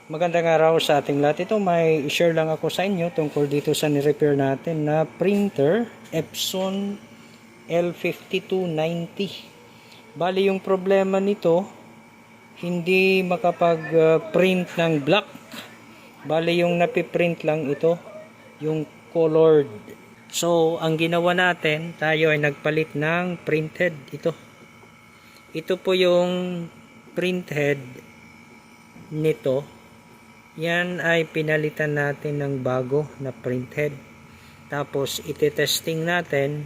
Magandang araw sa ating lahat. Ito may share lang ako sa inyo tungkol dito sa ni-repair natin na printer Epson L5290. Bali yung problema nito, hindi makapag-print ng black. Bali yung napiprint lang ito, yung colored. So ang ginawa natin, tayo ay nagpalit ng printhead ito. Ito po yung printhead nito. Yan ay pinalitan natin ng bago na printhead. Tapos ite-testing natin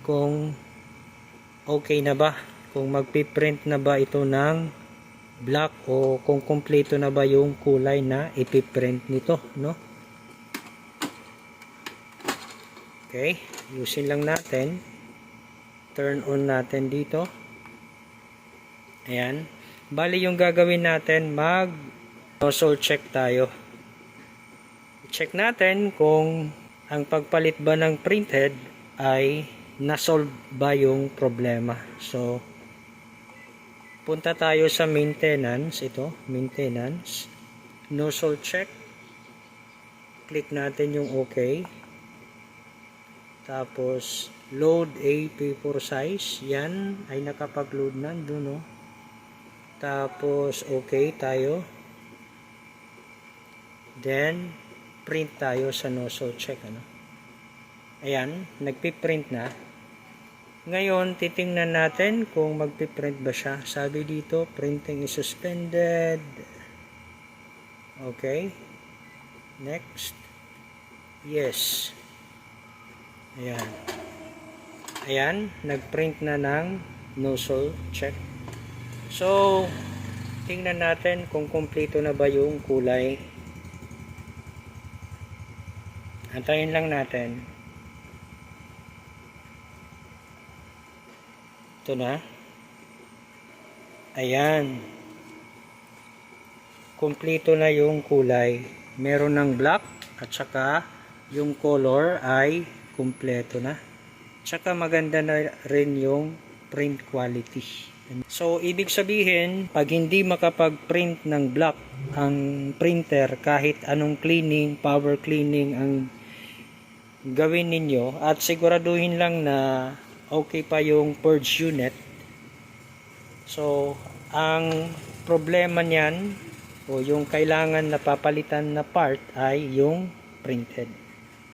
kung okay na ba, kung magpiprint na ba ito ng black o kung kumpleto na ba yung kulay na ipiprint nito, no? Okay, ayusin lang natin. Turn on natin dito. Ayan. Bali yung gagawin natin, nozzle check tayo. Check natin kung ang pagpalit ba ng printhead ay na-solve ba yung problema. So, punta tayo sa maintenance. Ito, maintenance. Nozzle check. Click natin yung OK. Tapos, load A4 size. Yan ay nakapag-load na doon, no? Tapos, OK tayo. Then, print tayo sa nozzle check. Ayan, nagpiprint na. Ngayon, titingnan natin kung magpiprint ba siya. Sabi dito, printing is suspended. Okay. Next. Yes. Ayan. Ayan, nagprint na ng nozzle check. So, tingnan natin kung kumpleto na ba yung kulay. Antayin lang natin. Ito na. Ayan. Kumpleto na yung kulay. Meron ng black at saka yung color ay kumpleto na. Tsaka maganda na rin yung print quality. So, ibig sabihin, pag hindi makapag-print ng black ang printer, kahit anong cleaning, power cleaning ang gawin ninyo at siguraduhin lang na okay pa yung purge unit. So, ang problema niyan o yung kailangan na papalitan na part ay yung printhead.